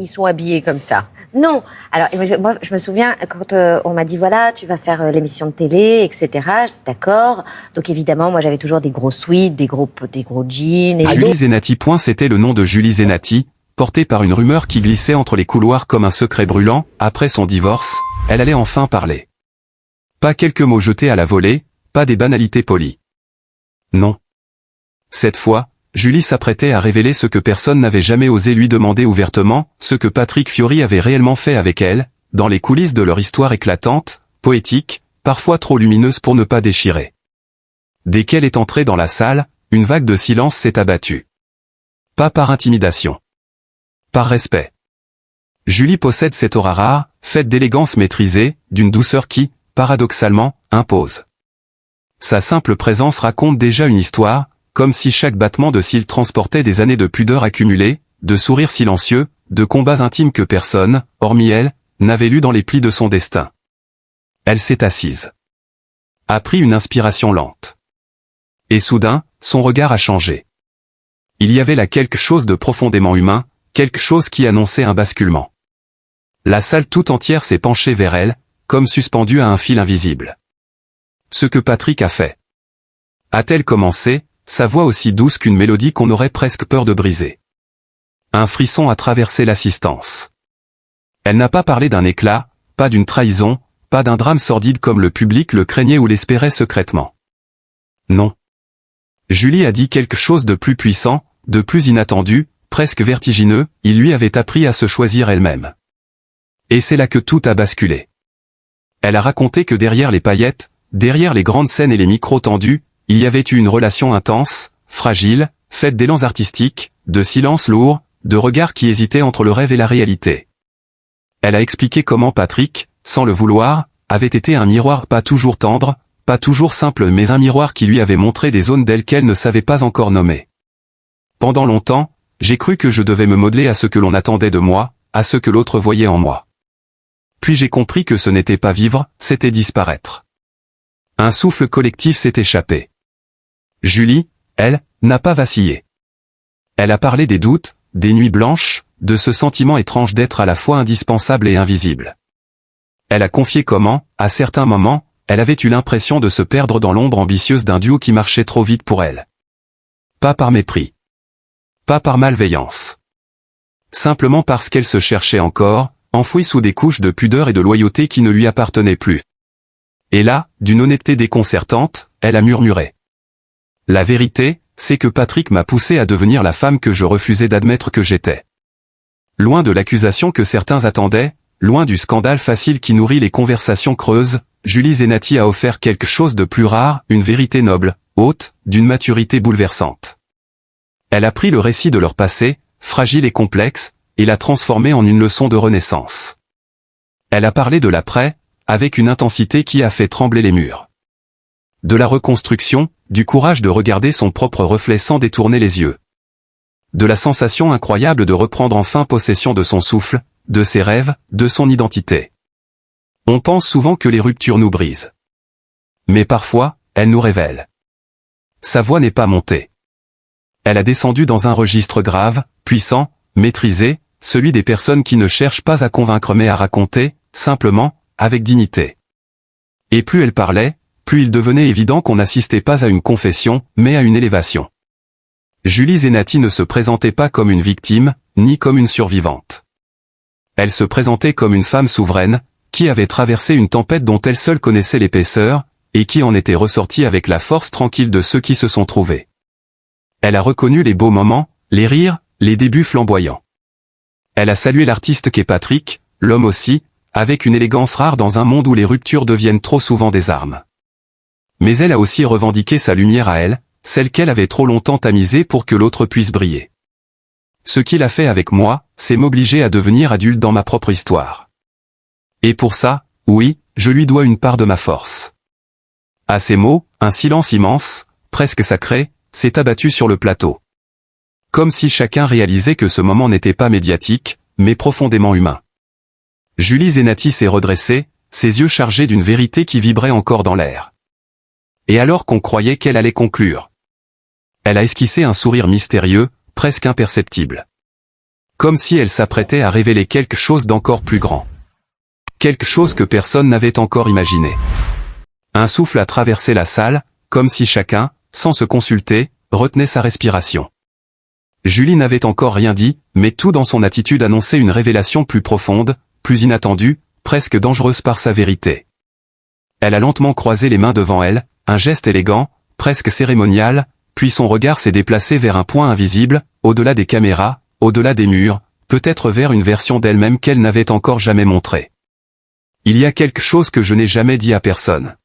ils sont habillés comme ça. Non. Alors, moi, je me souviens, quand on m'a dit, voilà, tu vas faire l'émission de télé, etc., j'étais d'accord. Donc, évidemment, moi, j'avais toujours des gros sweats, des gros jeans. Julie Zenati. C'était le nom de Julie Zenati, porté par une rumeur qui glissait entre les couloirs comme un secret brûlant. Après son divorce, elle allait enfin parler. Pas quelques mots jetés à la volée, pas des banalités polies. Non. Cette fois, Julie s'apprêtait à révéler ce que personne n'avait jamais osé lui demander ouvertement, ce que Patrick Fiori avait réellement fait avec elle, dans les coulisses de leur histoire éclatante, poétique, parfois trop lumineuse pour ne pas déchirer. Dès qu'elle est entrée dans la salle, une vague de silence s'est abattue. Pas par intimidation. Par respect. Julie possède cette aura rare, faite d'élégance maîtrisée, d'une douceur qui, paradoxalement, impose. Sa simple présence raconte déjà une histoire, comme si chaque battement de cils transportait des années de pudeur accumulée, de sourires silencieux, de combats intimes que personne, hormis elle, n'avait lus dans les plis de son destin. Elle s'est assise. A pris une inspiration lente. Et soudain, son regard a changé. Il y avait là quelque chose de profondément humain, quelque chose qui annonçait un basculement. La salle tout entière s'est penchée vers elle, comme suspendue à un fil invisible. Ce que Patrick a fait. A-t-elle commencé, sa voix aussi douce qu'une mélodie qu'on aurait presque peur de briser. Un frisson a traversé l'assistance. Elle n'a pas parlé d'un éclat, pas d'une trahison, pas d'un drame sordide comme le public le craignait ou l'espérait secrètement. Non. Julie a dit quelque chose de plus puissant, de plus inattendu, presque vertigineux, il lui avait appris à se choisir elle-même. Et c'est là que tout a basculé. Elle a raconté que derrière les paillettes, derrière les grandes scènes et les micros tendus, il y avait eu une relation intense, fragile, faite d'élans artistiques, de silences lourds, de regards qui hésitaient entre le rêve et la réalité. Elle a expliqué comment Patrick, sans le vouloir, avait été un miroir pas toujours tendre, pas toujours simple mais un miroir qui lui avait montré des zones d'elle qu'elle ne savait pas encore nommer. Pendant longtemps, j'ai cru que je devais me modeler à ce que l'on attendait de moi, à ce que l'autre voyait en moi. Puis j'ai compris que ce n'était pas vivre, c'était disparaître. Un souffle collectif s'est échappé. Julie, elle, n'a pas vacillé. Elle a parlé des doutes, des nuits blanches, de ce sentiment étrange d'être à la fois indispensable et invisible. Elle a confié comment, à certains moments, elle avait eu l'impression de se perdre dans l'ombre ambitieuse d'un duo qui marchait trop vite pour elle. Pas par mépris. Pas par malveillance. Simplement parce qu'elle se cherchait encore, enfouie sous des couches de pudeur et de loyauté qui ne lui appartenaient plus. Et là, d'une honnêteté déconcertante, elle a murmuré. La vérité, c'est que Patrick m'a poussé à devenir la femme que je refusais d'admettre que j'étais. Loin de l'accusation que certains attendaient, loin du scandale facile qui nourrit les conversations creuses, Julie Zenati a offert quelque chose de plus rare, une vérité noble, haute, d'une maturité bouleversante. Elle a pris le récit de leur passé, fragile et complexe, et l'a transformé en une leçon de renaissance. Elle a parlé de l'après, avec une intensité qui a fait trembler les murs. De la reconstruction, du courage de regarder son propre reflet sans détourner les yeux. De la sensation incroyable de reprendre enfin possession de son souffle, de ses rêves, de son identité. On pense souvent que les ruptures nous brisent. Mais parfois, elles nous révèlent. Sa voix n'est pas montée. Elle a descendu dans un registre grave, puissant, maîtrisé, celui des personnes qui ne cherchent pas à convaincre mais à raconter, simplement, avec dignité. Et plus elle parlait, plus il devenait évident qu'on n'assistait pas à une confession, mais à une élévation. Julie Zenati ne se présentait pas comme une victime, ni comme une survivante. Elle se présentait comme une femme souveraine, qui avait traversé une tempête dont elle seule connaissait l'épaisseur, et qui en était ressortie avec la force tranquille de ceux qui se sont trouvés. Elle a reconnu les beaux moments, les rires, les débuts flamboyants. Elle a salué l'artiste qu'est Patrick, l'homme aussi, avec une élégance rare dans un monde où les ruptures deviennent trop souvent des armes. Mais elle a aussi revendiqué sa lumière à elle, celle qu'elle avait trop longtemps tamisée pour que l'autre puisse briller. Ce qu'il a fait avec moi, c'est m'obliger à devenir adulte dans ma propre histoire. Et pour ça, oui, je lui dois une part de ma force. À ces mots, un silence immense, presque sacré, s'est abattu sur le plateau. Comme si chacun réalisait que ce moment n'était pas médiatique, mais profondément humain. Julie Zenati s'est redressée, ses yeux chargés d'une vérité qui vibrait encore dans l'air. Et alors qu'on croyait qu'elle allait conclure. Elle a esquissé un sourire mystérieux, presque imperceptible. Comme si elle s'apprêtait à révéler quelque chose d'encore plus grand. Quelque chose que personne n'avait encore imaginé. Un souffle a traversé la salle, comme si chacun, sans se consulter, retenait sa respiration. Julie n'avait encore rien dit, mais tout dans son attitude annonçait une révélation plus profonde, plus inattendue, presque dangereuse par sa vérité. Elle a lentement croisé les mains devant elle, un geste élégant, presque cérémonial, puis son regard s'est déplacé vers un point invisible, au-delà des caméras, au-delà des murs, peut-être vers une version d'elle-même qu'elle n'avait encore jamais montrée. Il y a quelque chose que je n'ai jamais dit à personne.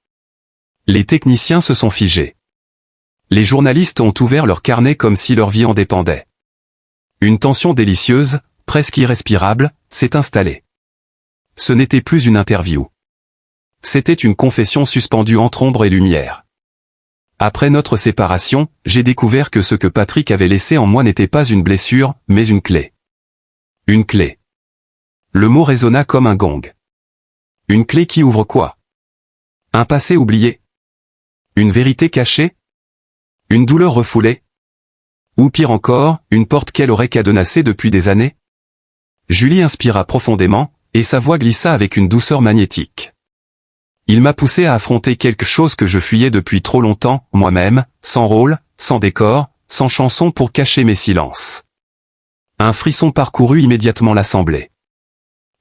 Les techniciens se sont figés. Les journalistes ont ouvert leur carnet comme si leur vie en dépendait. Une tension délicieuse, presque irrespirable, s'est installée. Ce n'était plus une interview. C'était une confession suspendue entre ombre et lumière. Après notre séparation, j'ai découvert que ce que Patrick avait laissé en moi n'était pas une blessure, mais une clé. Une clé. Le mot résonna comme un gong. Une clé qui ouvre quoi? Un passé oublié? Une vérité cachée? Une douleur refoulée? Ou pire encore, une porte qu'elle aurait cadenassée depuis des années? Julie inspira profondément, et sa voix glissa avec une douceur magnétique. Il m'a poussé à affronter quelque chose que je fuyais depuis trop longtemps, moi-même, sans rôle, sans décor, sans chanson pour cacher mes silences. Un frisson parcourut immédiatement l'assemblée.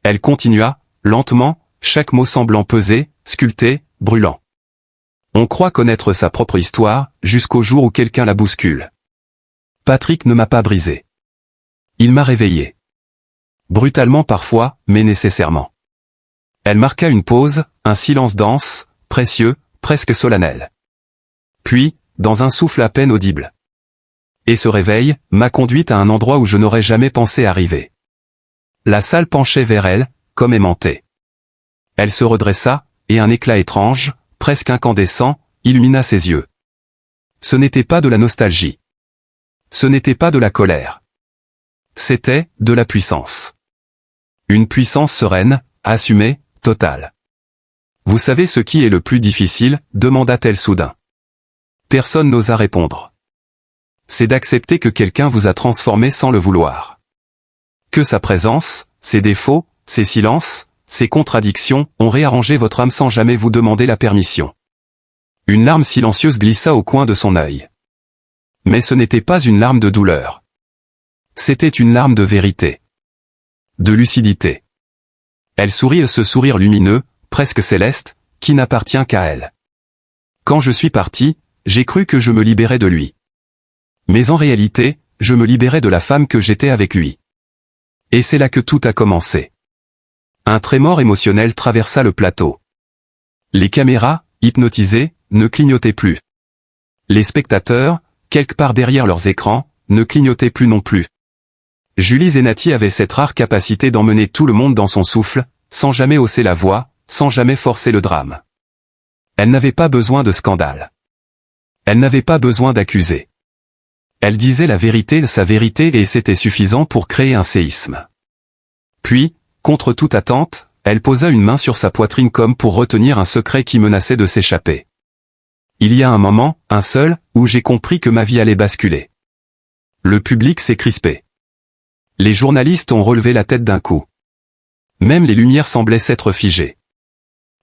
Elle continua, lentement, chaque mot semblant pesé, sculpté, brûlant. On croit connaître sa propre histoire, jusqu'au jour où quelqu'un la bouscule. Patrick ne m'a pas brisé. Il m'a réveillé. Brutalement parfois, mais nécessairement. Elle marqua une pause, un silence dense, précieux, presque solennel. Puis, dans un souffle à peine audible. Et ce réveil m'a conduite à un endroit où je n'aurais jamais pensé arriver. La salle penchait vers elle, comme aimantée. Elle se redressa, et un éclat étrange, presque incandescent, illumina ses yeux. Ce n'était pas de la nostalgie. Ce n'était pas de la colère. C'était de la puissance. Une puissance sereine, assumée, totale. Vous savez ce qui est le plus difficile, demanda-t-elle soudain. Personne n'osa répondre. C'est d'accepter que quelqu'un vous a transformé sans le vouloir. Que sa présence, ses défauts, ses silences, ses contradictions ont réarrangé votre âme sans jamais vous demander la permission. Une larme silencieuse glissa au coin de son œil. Mais ce n'était pas une larme de douleur. C'était une larme de vérité. De lucidité. Elle sourit ce sourire lumineux, presque céleste, qui n'appartient qu'à elle. Quand je suis parti, j'ai cru que je me libérais de lui. Mais en réalité, je me libérais de la femme que j'étais avec lui. Et c'est là que tout a commencé. Un trémor émotionnel traversa le plateau. Les caméras, hypnotisées, ne clignotaient plus. Les spectateurs, quelque part derrière leurs écrans, ne clignotaient plus non plus. Julie Zenati avait cette rare capacité d'emmener tout le monde dans son souffle, sans jamais hausser la voix, sans jamais forcer le drame. Elle n'avait pas besoin de scandale. Elle n'avait pas besoin d'accuser. Elle disait la vérité, sa vérité, et c'était suffisant pour créer un séisme. Puis, contre toute attente, elle posa une main sur sa poitrine comme pour retenir un secret qui menaçait de s'échapper. Il y a un moment, un seul, où j'ai compris que ma vie allait basculer. Le public s'est crispé. Les journalistes ont relevé la tête d'un coup. Même les lumières semblaient s'être figées.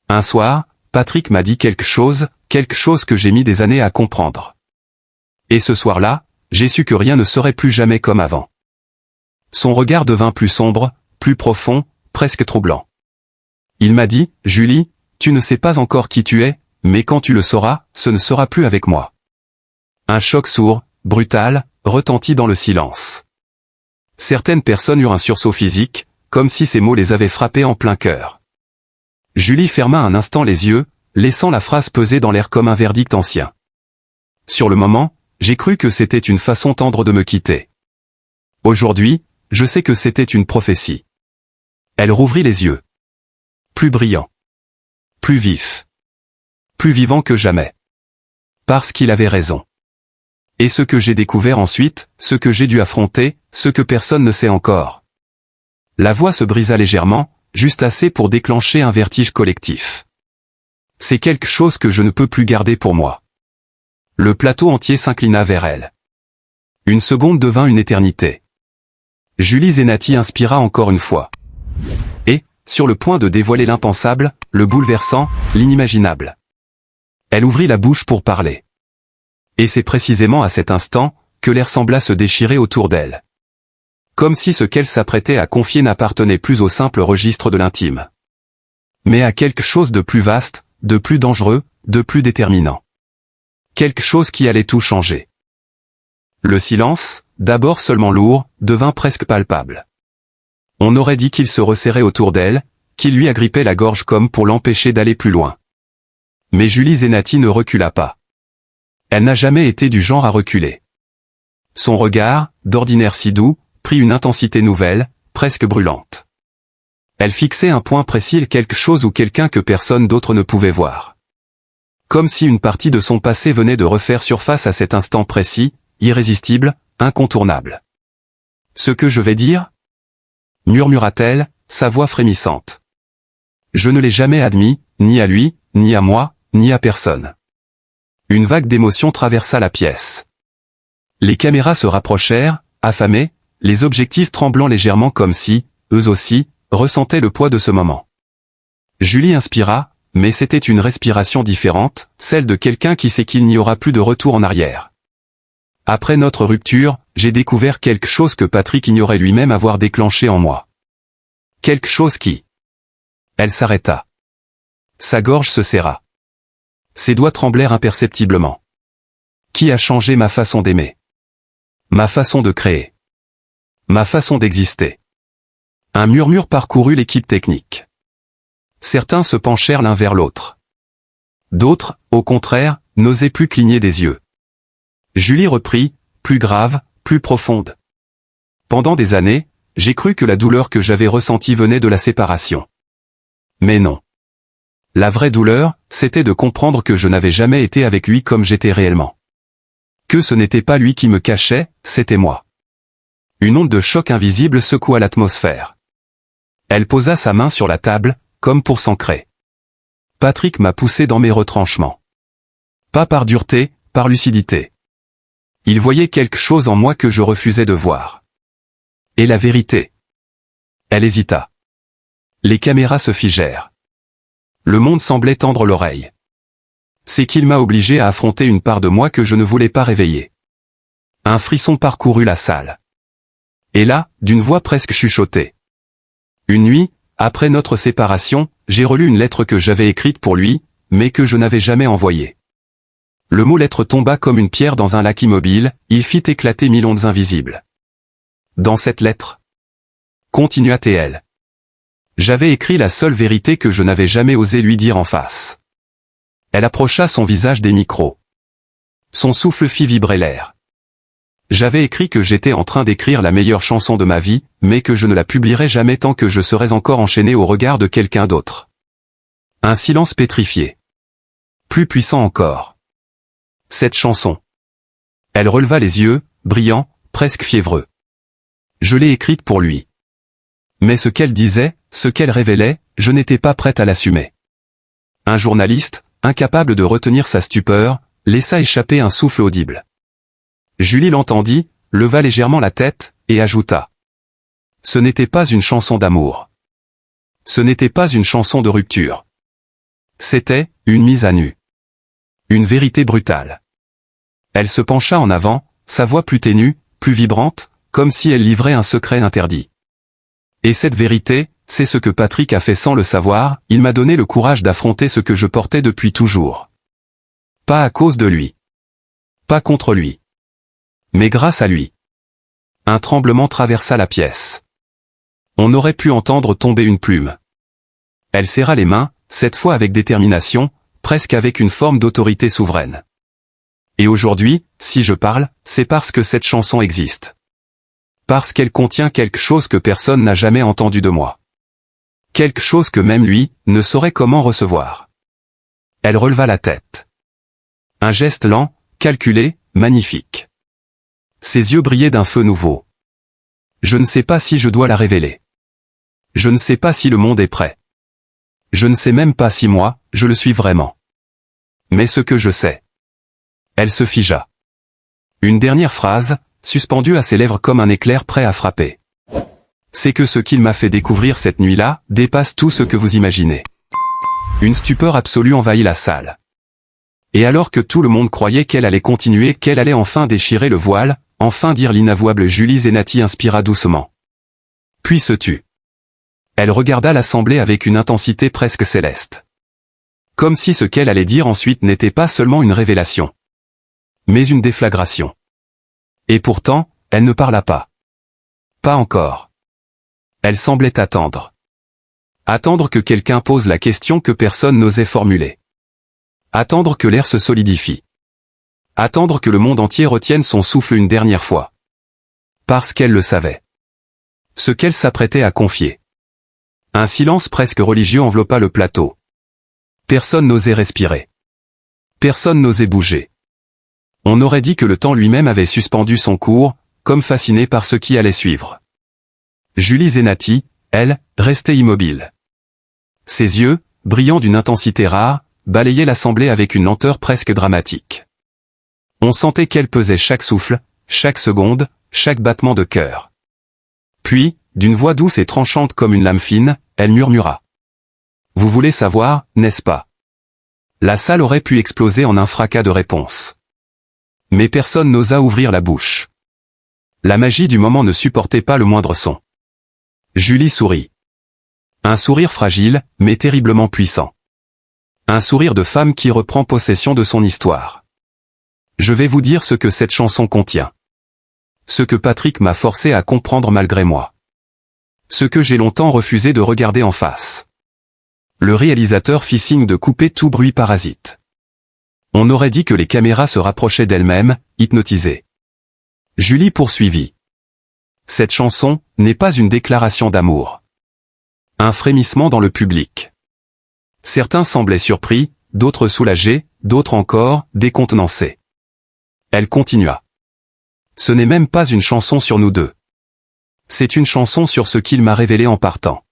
Un soir, Patrick m'a dit quelque chose que j'ai mis des années à comprendre. Et ce soir-là, j'ai su que rien ne serait plus jamais comme avant. Son regard devint plus sombre, plus profond, presque troublant. Il m'a dit, « Julie, tu ne sais pas encore qui tu es, mais quand tu le sauras, ce ne sera plus avec moi. » Un choc sourd, brutal, retentit dans le silence. Certaines personnes eurent un sursaut physique, comme si ces mots les avaient frappés en plein cœur. Julie ferma un instant les yeux, laissant la phrase peser dans l'air comme un verdict ancien. Sur le moment, j'ai cru que c'était une façon tendre de me quitter. Aujourd'hui, je sais que c'était une prophétie. Elle rouvrit les yeux. Plus brillant. Plus vif. Plus vivant que jamais. Parce qu'il avait raison. Et ce que j'ai découvert ensuite, ce que j'ai dû affronter, ce que personne ne sait encore. La voix se brisa légèrement, juste assez pour déclencher un vertige collectif. C'est quelque chose que je ne peux plus garder pour moi. Le plateau entier s'inclina vers elle. Une seconde devint une éternité. Julie Zenati inspira encore une fois. Et, sur le point de dévoiler l'impensable, le bouleversant, l'inimaginable. Elle ouvrit la bouche pour parler. Et c'est précisément à cet instant que l'air sembla se déchirer autour d'elle. Comme si ce qu'elle s'apprêtait à confier n'appartenait plus au simple registre de l'intime. Mais à quelque chose de plus vaste, de plus dangereux, de plus déterminant. Quelque chose qui allait tout changer. Le silence, d'abord seulement lourd, devint presque palpable. On aurait dit qu'il se resserrait autour d'elle, qu'il lui agrippait la gorge comme pour l'empêcher d'aller plus loin. Mais Julie Zenati ne recula pas. Elle n'a jamais été du genre à reculer. Son regard, d'ordinaire si doux, prit une intensité nouvelle, presque brûlante. Elle fixait un point précis, quelque chose ou quelqu'un que personne d'autre ne pouvait voir. Comme si une partie de son passé venait de refaire surface à cet instant précis, irrésistible, incontournable. « Ce que je vais dire ?» murmura-t-elle, sa voix frémissante. « Je ne l'ai jamais admis, ni à lui, ni à moi, ni à personne. » Une vague d'émotion traversa la pièce. Les caméras se rapprochèrent, affamées, les objectifs tremblant légèrement comme si, eux aussi, ressentaient le poids de ce moment. Julie inspira, mais c'était une respiration différente, celle de quelqu'un qui sait qu'il n'y aura plus de retour en arrière. Après notre rupture, j'ai découvert quelque chose que Patrick ignorait lui-même avoir déclenché en moi. Quelque chose qui... Elle s'arrêta. Sa gorge se serra. Ses doigts tremblèrent imperceptiblement. Qui a changé ma façon d'aimer? Ma façon de créer? Ma façon d'exister? Un murmure parcourut l'équipe technique. Certains se penchèrent l'un vers l'autre. D'autres, au contraire, n'osaient plus cligner des yeux. Julie reprit, plus grave, plus profonde. Pendant des années, j'ai cru que la douleur que j'avais ressentie venait de la séparation. Mais non. La vraie douleur, c'était de comprendre que je n'avais jamais été avec lui comme j'étais réellement. Que ce n'était pas lui qui me cachait, c'était moi. Une onde de choc invisible secoua l'atmosphère. Elle posa sa main sur la table, comme pour s'ancrer. Patrick m'a poussé dans mes retranchements. Pas par dureté, par lucidité. Il voyait quelque chose en moi que je refusais de voir. Et la vérité? Elle hésita. Les caméras se figèrent. Le monde semblait tendre l'oreille. C'est qu'il m'a obligé à affronter une part de moi que je ne voulais pas réveiller. Un frisson parcourut la salle. Et là, d'une voix presque chuchotée. Une nuit, après notre séparation, j'ai relu une lettre que j'avais écrite pour lui, mais que je n'avais jamais envoyée. Le mot lettre tomba comme une pierre dans un lac immobile, il fit éclater 1000 ondes invisibles. Dans cette lettre, continua-t-elle, j'avais écrit la seule vérité que je n'avais jamais osé lui dire en face. Elle approcha son visage des micros. Son souffle fit vibrer l'air. J'avais écrit que j'étais en train d'écrire la meilleure chanson de ma vie, mais que je ne la publierais jamais tant que je serais encore enchaîné au regard de quelqu'un d'autre. Un silence pétrifié. Plus puissant encore. Cette chanson. Elle releva les yeux, brillants, presque fiévreux. Je l'ai écrite pour lui. Mais ce qu'elle disait, ce qu'elle révélait, je n'étais pas prête à l'assumer. Un journaliste, incapable de retenir sa stupeur, laissa échapper un souffle audible. Julie l'entendit, leva légèrement la tête, et ajouta. Ce n'était pas une chanson d'amour. Ce n'était pas une chanson de rupture. C'était une mise à nu. Une vérité brutale. Elle se pencha en avant, sa voix plus ténue, plus vibrante, comme si elle livrait un secret interdit. Et cette vérité, c'est ce que Patrick a fait sans le savoir, il m'a donné le courage d'affronter ce que je portais depuis toujours. Pas à cause de lui. Pas contre lui. Mais grâce à lui. Un tremblement traversa la pièce. On aurait pu entendre tomber une plume. Elle serra les mains, cette fois avec détermination, presque avec une forme d'autorité souveraine. Et aujourd'hui, si je parle, c'est parce que cette chanson existe. Parce qu'elle contient quelque chose que personne n'a jamais entendu de moi. Quelque chose que même lui, ne saurait comment recevoir. Elle releva la tête. Un geste lent, calculé, magnifique. Ses yeux brillaient d'un feu nouveau. Je ne sais pas si je dois la révéler. Je ne sais pas si le monde est prêt. Je ne sais même pas si moi, je le suis vraiment. Mais ce que je sais. Elle se figea. Une dernière phrase, suspendue à ses lèvres comme un éclair prêt à frapper. C'est que ce qu'il m'a fait découvrir cette nuit-là dépasse tout ce que vous imaginez. Une stupeur absolue envahit la salle. Et alors que tout le monde croyait qu'elle allait continuer, qu'elle allait enfin déchirer le voile, enfin dire l'inavouable, Julie Zenati inspira doucement. Puis se tut. Elle regarda l'assemblée avec une intensité presque céleste. Comme si ce qu'elle allait dire ensuite n'était pas seulement une révélation, mais une déflagration. Et pourtant, elle ne parla pas. Pas encore. Elle semblait attendre. Attendre que quelqu'un pose la question que personne n'osait formuler. Attendre que l'air se solidifie. Attendre que le monde entier retienne son souffle une dernière fois. Parce qu'elle le savait. Ce qu'elle s'apprêtait à confier. Un silence presque religieux enveloppa le plateau. Personne n'osait respirer. Personne n'osait bouger. On aurait dit que le temps lui-même avait suspendu son cours, comme fasciné par ce qui allait suivre. Julie Zenati, elle, restait immobile. Ses yeux, brillants d'une intensité rare, balayaient l'assemblée avec une lenteur presque dramatique. On sentait qu'elle pesait chaque souffle, chaque seconde, chaque battement de cœur. Puis, d'une voix douce et tranchante comme une lame fine, elle murmura. « Vous voulez savoir, n'est-ce pas ?» La salle aurait pu exploser en un fracas de réponses. Mais personne n'osa ouvrir la bouche. La magie du moment ne supportait pas le moindre son. Julie sourit. Un sourire fragile, mais terriblement puissant. Un sourire de femme qui reprend possession de son histoire. Je vais vous dire ce que cette chanson contient. Ce que Patrick m'a forcé à comprendre malgré moi. Ce que j'ai longtemps refusé de regarder en face. Le réalisateur fit signe de couper tout bruit parasite. On aurait dit que les caméras se rapprochaient d'elles-mêmes, hypnotisées. Julie poursuivit. Cette chanson n'est pas une déclaration d'amour. Un frémissement dans le public. Certains semblaient surpris, d'autres soulagés, d'autres encore décontenancés. Elle continua. Ce n'est même pas une chanson sur nous deux. C'est une chanson sur ce qu'il m'a révélé en partant.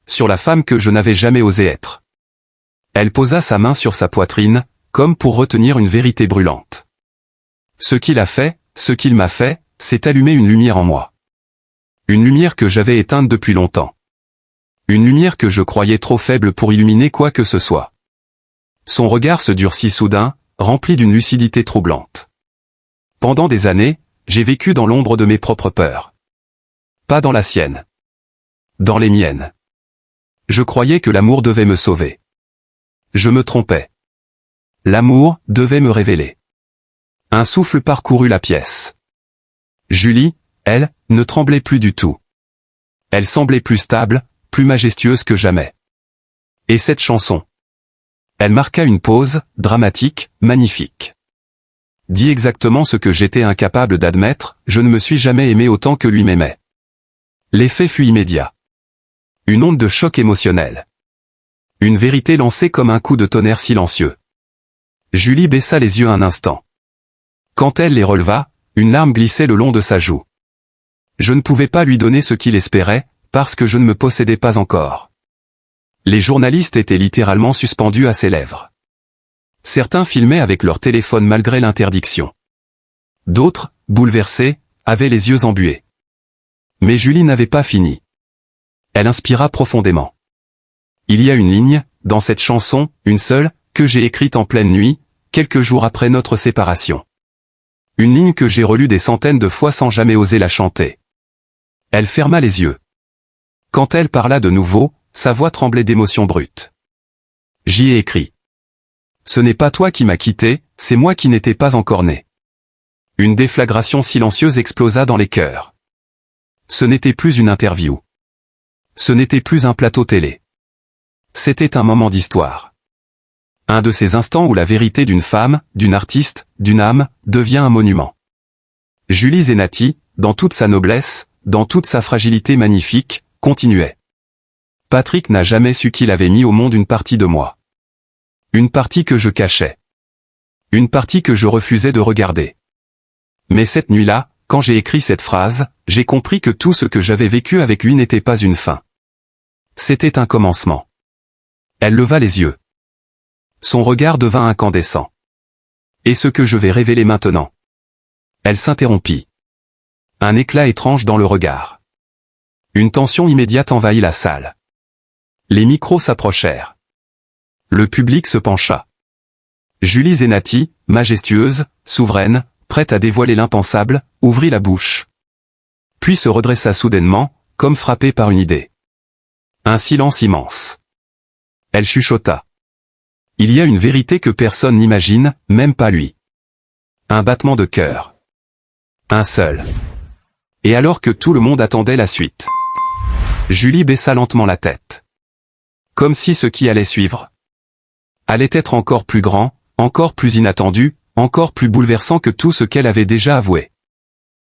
Sur la femme que je n'avais jamais osé être. Elle posa sa main sur sa poitrine, comme pour retenir une vérité brûlante. Ce qu'il a fait, ce qu'il m'a fait, c'est allumer une lumière en moi. Une lumière que j'avais éteinte depuis longtemps. Une lumière que je croyais trop faible pour illuminer quoi que ce soit. Son regard se durcit soudain, rempli d'une lucidité troublante. Pendant des années, j'ai vécu dans l'ombre de mes propres peurs. Pas dans la sienne. Dans les miennes. Je croyais que l'amour devait me sauver. Je me trompais. L'amour devait me révéler. Un souffle parcourut la pièce. Julie, elle, ne tremblait plus du tout. Elle semblait plus stable, plus majestueuse que jamais. Et cette chanson. Elle marqua une pause, dramatique, magnifique. Dit exactement ce que j'étais incapable d'admettre, je ne me suis jamais aimé autant que lui m'aimait. L'effet fut immédiat. Une onde de choc émotionnel. Une vérité lancée comme un coup de tonnerre silencieux. Julie baissa les yeux un instant. Quand elle les releva, une larme glissait le long de sa joue. Je ne pouvais pas lui donner ce qu'il espérait, parce que je ne me possédais pas encore. Les journalistes étaient littéralement suspendus à ses lèvres. Certains filmaient avec leur téléphone malgré l'interdiction. D'autres, bouleversés, avaient les yeux embués. Mais Julie n'avait pas fini. Elle inspira profondément. Il y a une ligne, dans cette chanson, une seule, que j'ai écrite en pleine nuit, quelques jours après notre séparation. Une ligne que j'ai relue des centaines de fois sans jamais oser la chanter. Elle ferma les yeux. Quand elle parla de nouveau, sa voix tremblait d'émotion brute. J'y ai écrit. Ce n'est pas toi qui m'as quitté, c'est moi qui n'étais pas encore né. Une déflagration silencieuse explosa dans les cœurs. Ce n'était plus une interview. Ce n'était plus un plateau télé. C'était un moment d'histoire. Un de ces instants où la vérité d'une femme, d'une artiste, d'une âme, devient un monument. Julie Zenati, dans toute sa noblesse, dans toute sa fragilité magnifique, continuait. Patrick n'a jamais su qu'il avait mis au monde une partie de moi. Une partie que je cachais. Une partie que je refusais de regarder. Mais cette nuit-là, quand j'ai écrit cette phrase, j'ai compris que tout ce que j'avais vécu avec lui n'était pas une fin. C'était un commencement. Elle leva les yeux. Son regard devint incandescent. Et ce que je vais révéler maintenant? Elle s'interrompit. Un éclat étrange dans le regard. Une tension immédiate envahit la salle. Les micros s'approchèrent. Le public se pencha. Julie Zenati, majestueuse, souveraine, prête à dévoiler l'impensable, ouvrit la bouche. Puis se redressa soudainement, comme frappée par une idée. Un silence immense. Elle chuchota. Il y a une vérité que personne n'imagine, même pas lui. Un battement de cœur. Un seul. Et alors que tout le monde attendait la suite. Julie baissa lentement la tête. Comme si ce qui allait suivre allait être encore plus grand, encore plus inattendu, encore plus bouleversant que tout ce qu'elle avait déjà avoué.